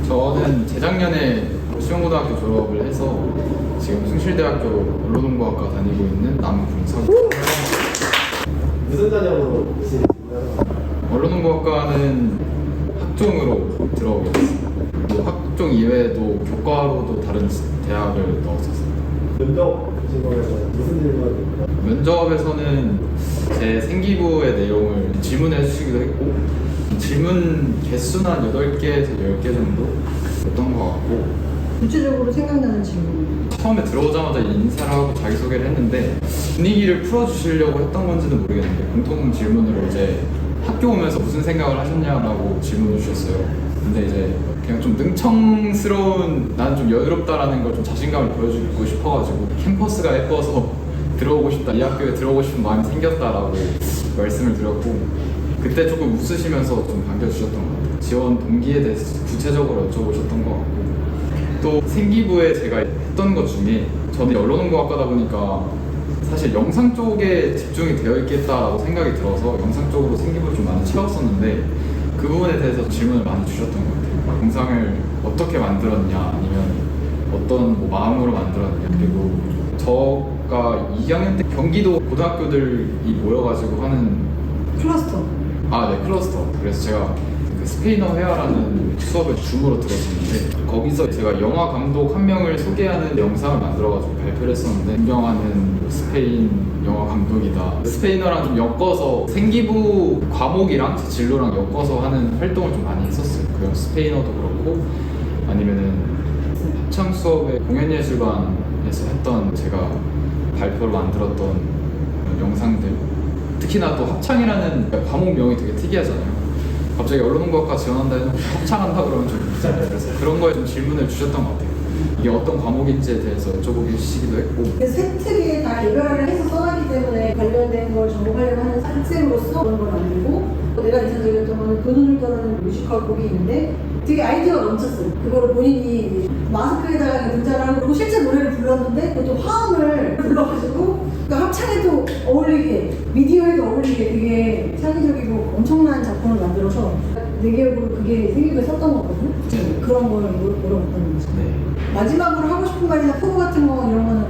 저는 재작년에 시원고등학교 졸업을 해서 지금 숭실대학교 언론홍보학과 다니고 있는 남궁석입니다. 무슨 전형으로 있으신가요? 언론홍보학과는 학종으로 들어오게 됐습니다. 또 학종 이외에도 교과로도 다른 대학을 넣었었어요. 면접 보신 거에서 무슨 질문을? 면접에서는 제 생기부의 내용을 질문해 주시기도 했고 질문 개수는 한 8개에서 10개 정도 였던 것 같고 구체적으로 생각나는 질문. 처음에 들어오자마자 인사를 하고 자기소개를 했는데 분위기를 풀어주시려고 했던 건지는 모르겠는데 공통 질문으로 이제 학교 오면서 무슨 생각을 하셨냐라고 질문을 주셨어요. 근데 이제 그냥 좀 능청스러운 나는 좀 여유롭다라는 걸 좀 자신감을 보여주고 싶어가지고 캠퍼스가 예뻐서 들어오고 싶다, 이 학교에 들어오고 싶은 마음이 생겼다라고 말씀을 드렸고 그때 조금 웃으시면서 좀 반겨주셨던 것 같아요. 지원 동기에 대해서 구체적으로 여쭤보셨던 것 같고 또 생기부에 제가 했던 것 중에 저는 언론홍보학과다 보니까 사실 영상 쪽에 집중이 되어 있겠다라고 생각이 들어서 영상 쪽으로 생기부를 좀 많이 채웠었는데 그 부분에 대해서 질문을 많이 주셨던 것 같아요. 영상을 어떻게 만들었냐 아니면 어떤 뭐 마음으로 만들었냐 그리고 저가 2학년 때 경기도 고등학교들이 모여가지고 하는 클러스터. 네, 클러스터. 그래서 제가 그 스페인어 회화라는 수업을 줌으로 들었었는데 거기서 제가 영화 감독 한 명을 소개하는 영상을 만들어가지고 발표를 했었는데 존경하는 스페인 영화 감독이다. 스페인어랑 좀 엮어서 생기부 과목이랑 제 진로랑 엮어서 하는 활동을 좀 많이 했었어요. 그 스페인어도 그렇고 아니면은 합창 수업에 공연예술관에서 했던 제가 발표를 만들었던 영상들 특히나 또 합창이라는 과목명이 되게 특이하잖아요. 갑자기 언론홍보학과 지원한다 해서 합창한다 그러면 좀 있잖아요. 그래서 그런 거에 좀 질문을 주셨던 것 같아요. 이게 어떤 과목인지에 대해서 여쭤보시기도 했고 세 특이 다 개별화를 해서 써놨기 때문에 관련된 걸 전공하려고 하는 학생으로서 그런 건 아니고 내가 인상적이었던 거는 그 눈을 떠나는 뮤지컬 곡이 있는데 되게 아이디어가 넘쳤어요. 그거를 본인이 마스크에다가 문자를 하고 그리고 실제 노래를 불렀는데 그것도 화음을 불러가지고 그러니까 합창에도 어울리게 미디어에도 어울리게 되게 창의적이고 엄청난 작품을 만들어서 내 기억으로 그게 생기부에 썼던 거거든요. 네. 그런 걸 물어봤던 거죠. 네. 마지막으로 하고 싶은 말이나 포부 같은 거 이런 거는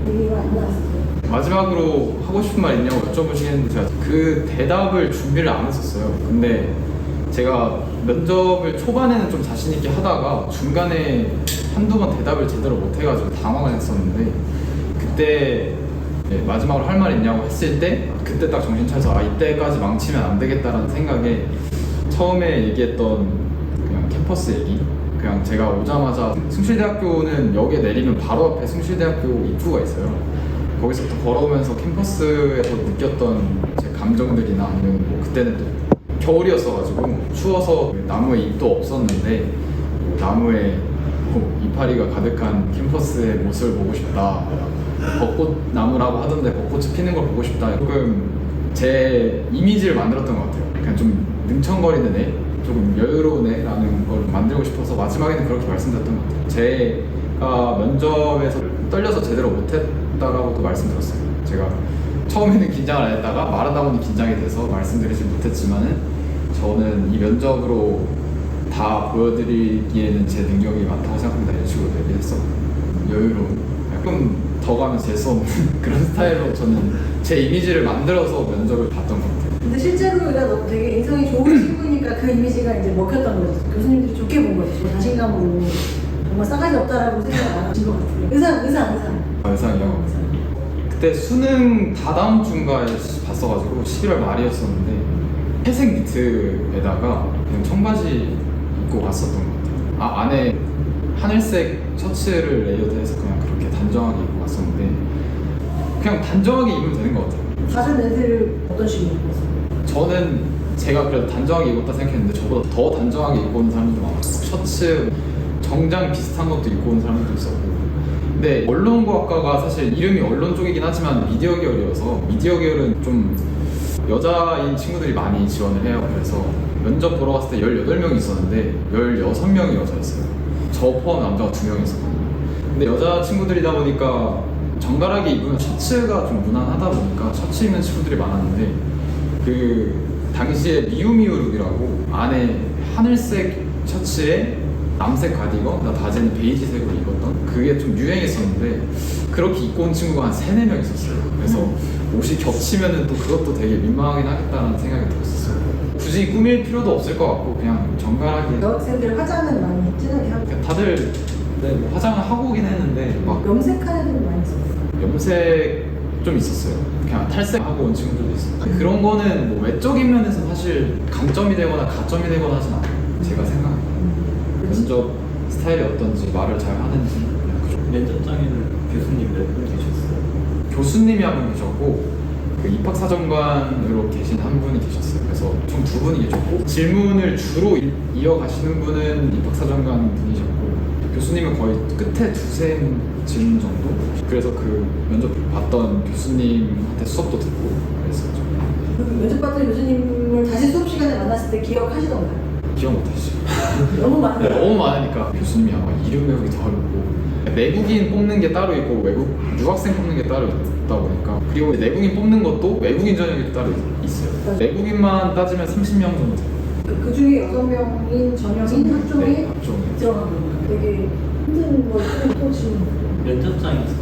얘기가 안 나왔어요. 마지막으로 하고 싶은 말 있냐고 여쭤보시겠는데 제가 그 대답을 준비를 안 했었어요. 근데 제가 면접을 초반에는 좀 자신 있게 하다가 중간에 한두 번 대답을 제대로 못 해가지고 당황을 했었는데 그때 마지막으로 할 말 있냐고 했을 때 그때 딱 정신 차려서 이때까지 망치면 안 되겠다라는 생각에 처음에 얘기했던 그냥 캠퍼스 얘기 그냥 제가 오자마자 숭실대학교는 역에 내리면 바로 앞에 숭실대학교 입구가 있어요. 거기서부터 걸어오면서 캠퍼스에서 느꼈던 제 감정들이나 아니면 뭐 그때는 또 겨울이었어가지고 추워서 나무에 잎도 없었는데 뭐 나무에 이파리가 가득한 캠퍼스의 모습을 보고 싶다. 벚꽃나무라고 하던데 벚꽃이 피는 걸 보고 싶다. 조금 제 이미지를 만들었던 것 같아요. 그냥 좀 능청거리는 애, 조금 여유로운 애라는 걸 만들고 싶어서 마지막에는 그렇게 말씀드렸던 것 같아요. 제가 면접에서 떨려서 제대로 못했다라고도 말씀드렸어요. 제가 처음에는 긴장을 안 했다가 말하다 보니 긴장이 돼서 말씀드리지 못했지만은 저는 이 면접으로 다 보여드리기에는 제 능력이 많다고 생각합니다. 이런 식으로 얘기했어. 여유로운, 조금 더 가면 재수 없는 그런 스타일로 저는 제 이미지를 만들어서 면접을 봤던 것 같아요. 근데 실제로 너 되게 인성이 좋은 친구니까 그 이미지가 이제 먹혔던 거죠. 교수님들이 좋게 본 거죠. 자신감으로 정말 싸가지 없다라고 생각 안 하신 것 같아요. 의상이요? 그때 수능 다다음 주인가에 봤어가지고 11월 말이었었는데 회색 니트에다가 그냥 청바지 입고 왔었던 것 같아요. 안에 하늘색 셔츠를 레이어드해서 그냥 그렇게 단정하게 입고 왔었는데 그냥 단정하게 입으면 되는 것 같아요. 다른 애들을 어떤 식으로 입었어요? 저는 제가 그래도 단정하게 입었다 생각했는데 저보다 더 단정하게 입고 온 사람들도 많았어요. 셔츠, 정장 비슷한 것도 입고 온 사람들도 있었고 근데 언론과학과가 사실 이름이 언론 쪽이긴 하지만 미디어 계열이어서 미디어 계열은 좀 여자인 친구들이 많이 지원을 해요. 그래서 면접 보러 갔을 때 18명이 있었는데 16명이 여자였어요. 저 포함 남자가 2명이 있었거든요. 근데 여자 친구들이다 보니까 정갈하게 입으면 셔츠가 좀 무난하다 보니까 셔츠 입는 친구들이 많았는데 그 당시에 미우미우 룩이라고 안에 하늘색 셔츠에 남색 가디건, 나 다제는 베이지색으로 입었던 그게 좀 유행했었는데 그렇게 입고 온 친구가 한 3, 4명 있었어요. 그래서 옷이 겹치면은 또 그것도 되게 민망하긴 하겠다라는 생각이 들었었어요. 굳이 꾸밀 필요도 없을 것 같고 그냥 정갈하게 여학생들 화장은 많이 진하게 하고 그냥 다들 뭐 화장을 하고 오긴 했는데 막 염색하는 애들 많이 있었어요. 염색 좀 있었어요. 그냥 탈색하고 온 친구들도 있었어요. 그런 거는 뭐 외적인 면에서 사실 강점이 되거나 가점이 되거나 하진 않아요. 제가 생각해요. 면접 스타일이 어떤지 말을 잘 하는지 그냥 그 정도. 면접장에는 교수님 몇 분 계셨어요? 교수님이 한 분 계셨고 그 입학사정관으로 계신 한 분이 계셨어요. 그래서 총 2분이 계셨고 질문을 주로 이어가시는 분은 입학사정관 분이셨고 교수님은 거의 끝에 2세 질문 정도? 그래서 그 면접 봤던 교수님한테 수업도 듣고 그랬었죠. 면접 받던 교수님을 다시 수업 시간에 만났을 때 기억하시던가요? 기억 못하시죠. 너무 많아요. 너무 많으니까 교수님이 아마 이름 외우기 더 어렵고 내국인 뽑는 게 따로 있고 유학생 뽑는 게 따로 있다 보니까 그리고 내국인 뽑는 것도 외국인 전형이 따로 있어요. 맞아요. 내국인만 따지면 30명 정도 돼요. 그 중에 6명인 전형인 학종에 네, 학종에. 들어간 거예요. 되게 힘든 걸 또 질문. 면접장에서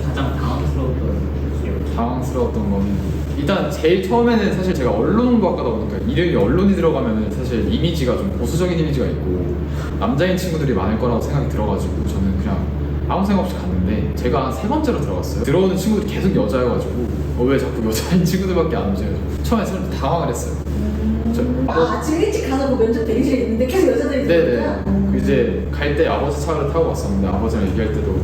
가장 당황스러웠던 기억. 당황스러웠던 거는 일단 제일 처음에는 사실 제가 언론홍보학과다 보니까 이름이 언론이 들어가면은 사실 이미지가 좀 보수적인 이미지가 있고 남자인 친구들이 많을 거라고 생각이 들어가지고 저는 그냥 아무 생각 없이 갔는데 제가 한 3번째로 들어갔어요. 들어오는 친구들이 계속 여자여가지고 왜 자꾸 여자인 친구들밖에 안 오지? 처음에 좀 당황을 했어요. 아침 일찍 가서 그 면접 대기실에 있는데 계속 여자들이 네네. 들어오구나. 이제 갈 때 아버지 차를 타고 갔었는데 아버지랑 얘기할 때도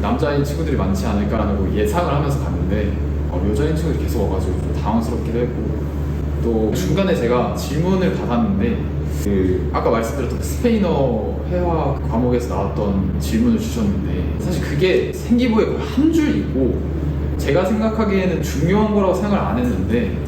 남자인 친구들이 많지 않을까라는 거 예상을 하면서 갔는데 여자인 친구들이 계속 와가지고 좀 당황스럽기도 했고 또 중간에 제가 질문을 받았는데 그 아까 말씀드렸던 스페인어 회화 과목에서 나왔던 질문을 주셨는데 사실 그게 생기부에 거의 한 줄 있고 제가 생각하기에는 중요한 거라고 생각을 안 했는데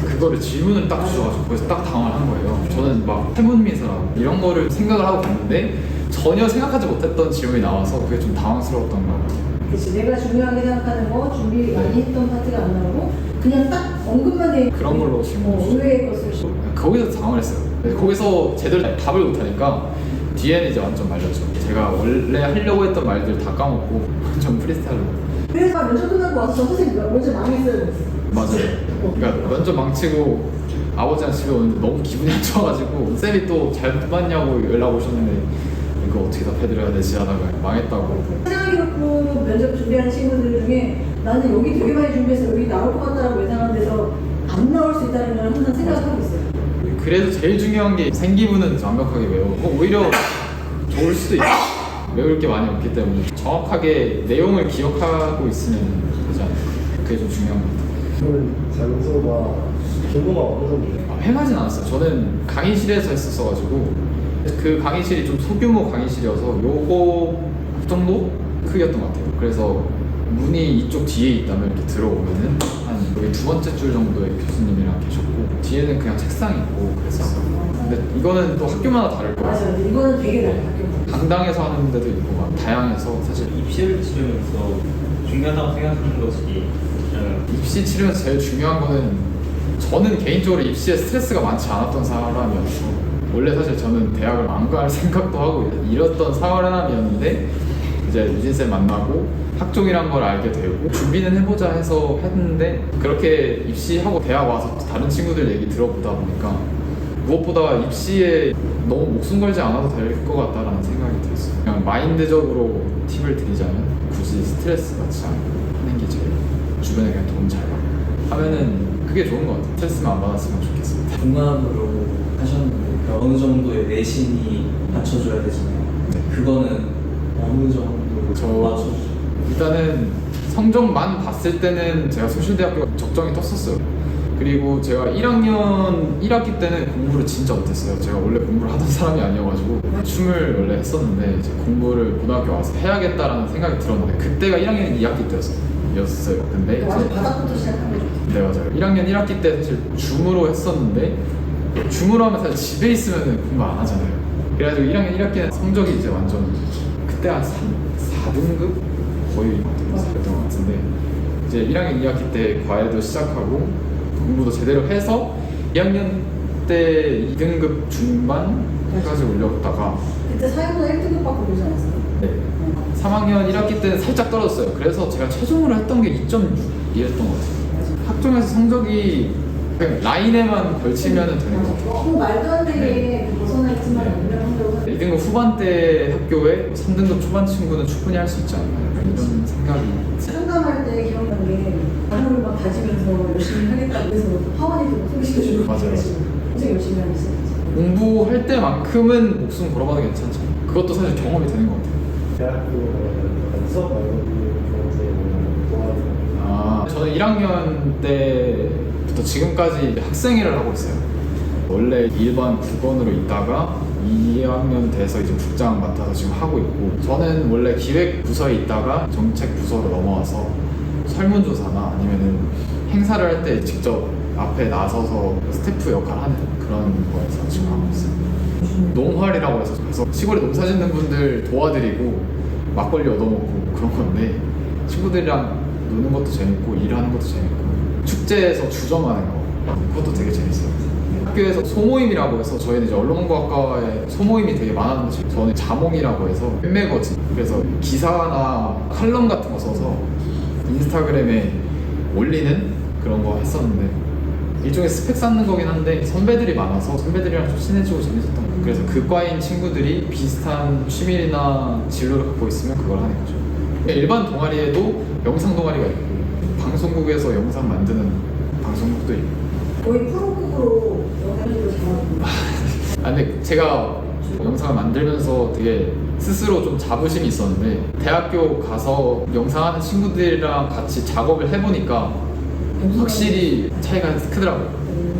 그거를 질문을 딱 주셔가지고 거기서 딱 당황을 한 거예요. 저는 막 해문미사랑 이런 거를 생각을 하고 갔는데 전혀 생각하지 못했던 질문이 나와서 그게 좀 당황스러웠던 것 같아요. 그치, 내가 중요하게 생각하는 거 준비 많이 했던 파트가 안 나오고 그냥 딱 언급만 돼 있는 그런 걸로 질문 주시죠. 의외의 것을 시 거기서 당황을 했어요. 거기서 제대로 답을 못하니까 뒤에는 이제 완전 말렸죠. 제가 원래 하려고 했던 말들 다 까먹고 완전 프리스타일로. 그래서 면접 끝나고 와서 저 선생님 먼저 망했어요. 맞아요. 그러니까 면접 망치고 아버지랑 집에 오는데 너무 기분이 안 좋아가지고 쌤이 또 잘 봤냐고 연락 오셨는데 이거 어떻게 답해드려야 되지 하다가 망했다고. 생각이 그렇고 면접 준비하는 친구들 중에 나는 여기 되게 많이 준비해서 여기 나올 것 같다라고 예상한 데서 안 나올 수 있다는 걸 항상 생각을 하고 있어요. 그래도 제일 중요한 게 생기부는 완벽하게 외우고 오히려 좋을 수도 있어요. 외울 게 많이 없기 때문에 정확하게 내용을 기억하고 있으면 되지 않을까. 그게 좀 중요한 것 같아요. 그러면 장소가 규모가 어느 정도예요? 행하진 않았어요. 저는 강의실에서 했었어가지고 그 강의실이 좀 소규모 강의실이어서 요거 정도 크기였던 것 같아요. 그래서 문이 이쪽 뒤에 있다면 이렇게 들어오면은 한 여기 2번째 줄 정도의 교수님이랑 계셨고 뒤에는 그냥 책상 있고 그랬었어요. 근데 이거는 또 학교마다 다를 거예요. 맞아요. 근데 이거는 되게 달라요. 학교. 강당에서 하는 데도 있고 막 다양해서 사실 입시를 치르면서 중요하다고 생각하는 것이 입시 치르면서 제일 중요한 거는 저는 개인적으로 입시에 스트레스가 많지 않았던 사람이었고 원래 사실 저는 대학을 안 갈 생각도 하고 이랬던 사람이었는데 이제 유진쌤 만나고 학종이란 걸 알게 되고 준비는 해보자 해서 했는데 그렇게 입시하고 대학 와서 다른 친구들 얘기 들어보다 보니까 무엇보다 입시에 너무 목숨 걸지 않아도 될 것 같다라는 생각이 들었어요. 그냥 마인드적으로 팁을 드리자면 굳이 스트레스 받지 않고 하는 게 제일 주변에 그냥 돈 잘 받고 하면은 그게 좋은 것 같아요. 스트레스만 안 받았으면 좋겠습니다. 중간으로 하셨는데 그러니까 어느 정도의 내신이 받쳐줘야 되잖아요. 네. 그거는 어느 정도 저 맞춰주죠? 일단은 성적만 봤을 때는 제가 소실대학교 적정이 떴었어요. 그리고 제가 1학년 1학기 때는 공부를 진짜 못했어요. 제가 원래 공부를 하던 사람이 아니어가지고 춤을 원래 했었는데 이제 공부를 고등학교 와서 해야겠다라는 생각이 들었는데 그때가 1학년 2학기 때였어요. 근데 완전 이제 바닥부터 시작한 거죠. 네 맞아요. 1학년 1학기 때 사실 줌으로 했었는데 줌으로 하면 사실 집에 있으면 공부 안 하잖아요. 그래가지고 1학년 1학기는 성적이 이제 완전 그때 한 4등급 거의 됐던 것 같은데 이제 1학년 2학기 때 과외도 시작하고 공부도 제대로 해서 2학년 때 2등급 중반 까지 올렸다가 그때 사연도 1등급 받고 그러지 않았어요? 네. 3학년 1학기 때는 살짝 떨어졌어요. 그래서 제가 최종으로 했던 게 2.6이었던 것 같아요. 학종에서 성적이 그냥 라인에만 걸치면 되는 것 같아요. 너무 말도 안 되게 네. 그 벗어나있지만 네. 한다고 2등급 후반대 학교에 3등급 초반 친구는 충분히 할 수 있지 않나요? 이런 생각이 상담할 때 기억난 게 단어를 막 다지면서 열심히 하겠다고 해서 하원이도 소개시켜주고 맞아요. 굉장히 열심히 하고 있어요. 공부할 때만큼은 목숨 걸어봐도 괜찮죠. 그것도 사실 경험이 되는 것 같아요. 대학교 가면 수업 말고 동아리 저는 1학년 때부터 지금까지 학생회를 하고 있어요. 원래 일반 국원으로 있다가 2학년 돼서 이제 국장 맡아서 지금 하고 있고, 저는 원래 기획 부서에 있다가 정책 부서로 넘어와서 설문조사나 아니면은 행사를 할 때 직접 앞에 나서서 스태프 역할 하는 그런 거에서 지금 하고 있어요. 농활이라고 해서 그래서 시골에 농사 짓는 분들 도와드리고 막걸리 얻어먹고 그런 건데, 친구들이랑 노는 것도 재밌고 일하는 것도 재밌고 축제에서 주점하는 거 그것도 되게 재밌어요. 학교에서 소모임이라고 해서 저희는 이제 언론공학과에 소모임이 되게 많았는데, 저는 자몽이라고 해서 웹매거진, 그래서 기사나 칼럼 같은 거 써서 인스타그램에 올리는 그런 거 했었는데, 일종의 스펙 쌓는 거긴 한데 선배들이 많아서 선배들이랑 좀 친해지고 재밌었던 거예요. 그래서 그 과인 친구들이 비슷한 취미나 진로를 갖고 있으면 그걸 하는 거죠. 일반 동아리에도 영상 동아리가 있고 방송국에서 영상 만드는 방송국도 있고. 거의 프로급으로 영상으로 잘하고 근데 제가 영상을 만들면서 되게 스스로 좀 자부심이 있었는데, 대학교 가서 영상하는 친구들이랑 같이 작업을 해보니까 확실히 차이가 크더라고요.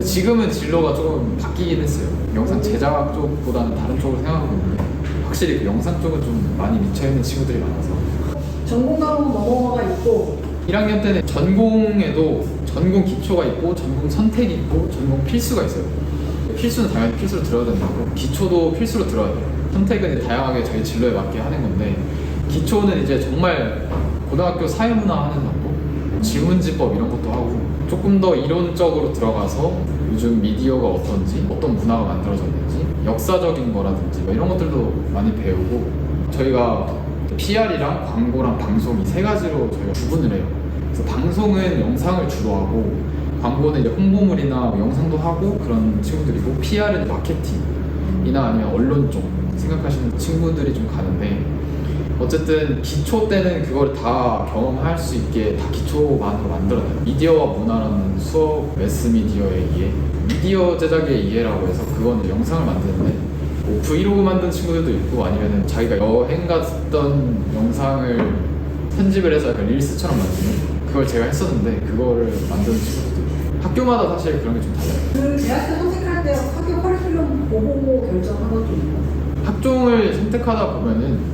지금은 진로가 조금 바뀌긴 했어요. 영상 제작 쪽보다는 다른 쪽으로 생각하고 있는데, 확실히 그 영상 쪽은 좀 많이 미쳐있는 친구들이 많아서. 전공 과목 넘어가 있고 1학년 때는 전공에도 전공 기초가 있고 전공 선택이 있고 전공 필수가 있어요. 필수는 당연히 필수로 들어야 된다고, 기초도 필수로 들어야 돼요. 선택은 이제 다양하게 자기 진로에 맞게 하는 건데, 기초는 이제 정말 고등학교 사회문화 하는 정도? 지문지법 이런 것도 하고, 조금 더 이론적으로 들어가서 요즘 미디어가 어떤지, 어떤 문화가 만들어졌는지, 역사적인 거라든지 뭐 이런 것들도 많이 배우고, 저희가 PR이랑 광고랑 방송 이 세 가지로 저희가 구분을 해요. 그래서 방송은 영상을 주로 하고, 광고는 이제 홍보물이나 영상도 하고 그런 친구들이고, PR은 마케팅이나 아니면 언론 쪽 생각하시는 친구들이 좀 가는데, 어쨌든 기초 때는 그걸 다 경험할 수 있게 다 기초만으로 만들어놔요. 미디어와 문화라는 수업, 매스미디어의 이해, 미디어 제작의 이해라고 해서 그거는 영상을 만드는데, 뭐 브이로그 만든 친구들도 있고, 아니면은 자기가 여행 갔던 영상을 편집을 해서 약간 릴스처럼 만드는, 그걸 제가 했었는데 그거를 만드는 친구들도 있고, 학교마다 사실 그런 게 좀 달라요. 그 대학교 선택할 때 학교 커리큘럼 보고 결정한 것도 있고 학종을 선택하다 보면은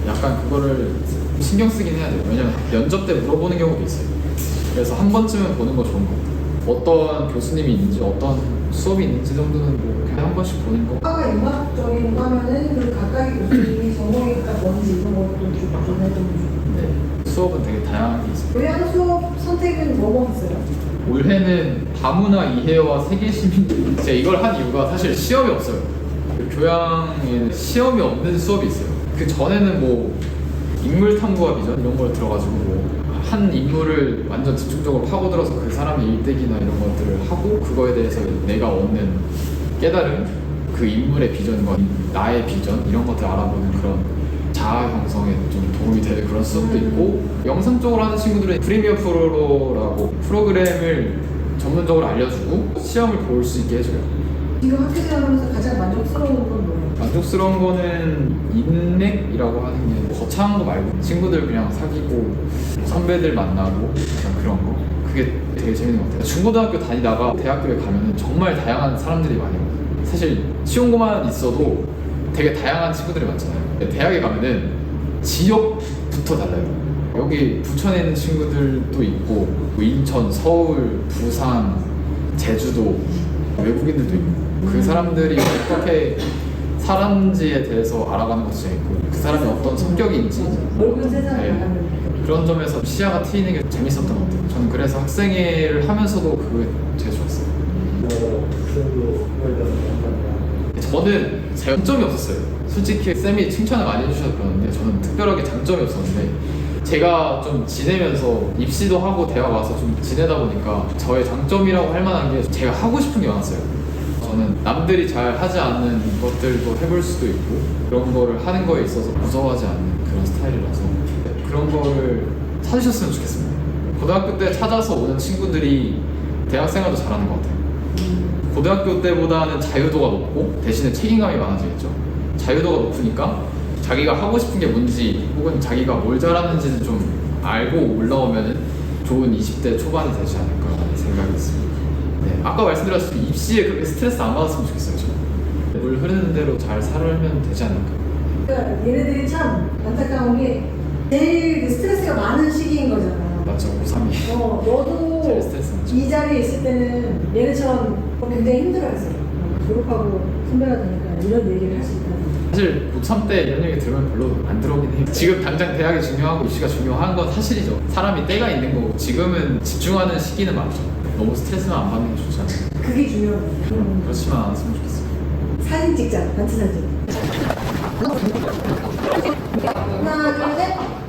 약간 그거를 신경 쓰긴 해야 돼요. 왜냐면 면접 때 물어보는 경우도 있어요. 그래서 한 번쯤은 보는 거 좋은 것 같아요. 어떤 교수님이 있는지, 어떤 수업이 있는지 정도는 뭐 그냥 한 번씩 보는 거. 학과가 융합적인 거 하면은 그 각각의 교수님이 전공이 각각 뭔지 이런 것도 좀 해주면 네. 수업은 되게 다양하게 있어요. 교양 수업 선택은 뭐뭐 했어요? 올해는 다문화 이해와 세계 시민, 제가 이걸 한 이유가 사실 시험이 없어요. 교양에 시험이 없는 수업이 있어요. 그 전에는 뭐 인물 탐구와 비전 이런 걸 들어가지고 뭐 한 인물을 완전 집중적으로 파고들어서 그 사람의 일대기나 이런 것들을 하고, 그거에 대해서 내가 얻는 깨달음, 그 인물의 비전과 나의 비전 이런 것들 알아보는 그런 자아 형성에 좀 도움이 되는 그런 수업도 있고, 영상 쪽으로 하는 친구들은 프리미어 프로라고 프로그램을 전문적으로 알려주고 시험을 볼 수 있게 해줘요. 지금 학교 생활하면서 가장 만족스러운 건 뭐예요? 만족스러운 거는 인맥이라고 하는 게, 거창한 거 말고 친구들 그냥 사귀고 선배들 만나고 약간 그런 거, 그게 되게 재밌는 것 같아요. 중고등학교 다니다가 대학교에 가면은 정말 다양한 사람들이 많이 와요. 사실 치용고만 있어도 되게 다양한 친구들이 많잖아요. 대학에 가면은 지역부터 달라요. 여기 부천에 있는 친구들도 있고, 뭐 인천, 서울, 부산, 제주도, 외국인들도 있고, 그 사람들이 어떻게 살았는지에 대해서 알아가는 것도 재밌고, 그 사람이 어떤 성격인지, 넓은 세상을 네, 알아가는 그런 점에서 시야가 트이는 게 재밌었던 것 같아요. 저는 그래서 학생회를 하면서도 그게 되게 좋았어요. 학생도 저는 장점이 없었어요. 솔직히 쌤이 칭찬을 많이 해주셔서 그러는데 저는 특별하게 장점이 없었는데 제가 좀 지내면서 입시도 하고 대학 와서 좀 지내다 보니까 저의 장점이라고 할 만한 게 제가 하고 싶은 게 많았어요. 저는 남들이 잘 하지 않는 것들도 해볼 수도 있고 그런 거를 하는 거에 있어서 무서워하지 않는 그런 스타일이라서 그런 거를 찾으셨으면 좋겠습니다. 고등학교 때 찾아서 오는 친구들이 대학생활도 잘하는 것 같아요. 고등학교 때보다는 자유도가 높고 대신에 책임감이 많아지겠죠. 자유도가 높으니까 자기가 하고 싶은 게 뭔지 혹은 자기가 뭘 잘하는지는 좀 알고 올라오면 좋은 20대 초반이 되지 않을까라는 생각이 있습니다. 네, 아까 말씀드렸듯이 입시에 그렇게 스트레스 안 받았으면 좋겠어요. 저는. 물 흐르는 대로 잘 살면 되지 않을까. 그러니까 얘네들이 참 안타까운 게 제일 스트레스가 많은 시기인 거잖아. 맞죠, 고3이. 제일 너도 스트레스 많죠. 이 자리에 있을 때는 얘네처럼 굉장히 힘들어했어. 졸업하고 선배가 되니까 이런 얘기를 할 수 있다. 사실 고3 때 이런 얘기 들으면 별로 안 들어오긴 해요. 지금 당장 대학이 중요하고 입시가 중요한 건 사실이죠. 사람이 때가 있는 거고 지금은 집중하는 시기는 맞죠. 너무 스트레스만 안 받는 게 좋잖아요. 그게 중요한 거야. 그렇지만 않았으면 좋겠어요. 사진 찍자, 단체 사진. 하나, 둘, 셋.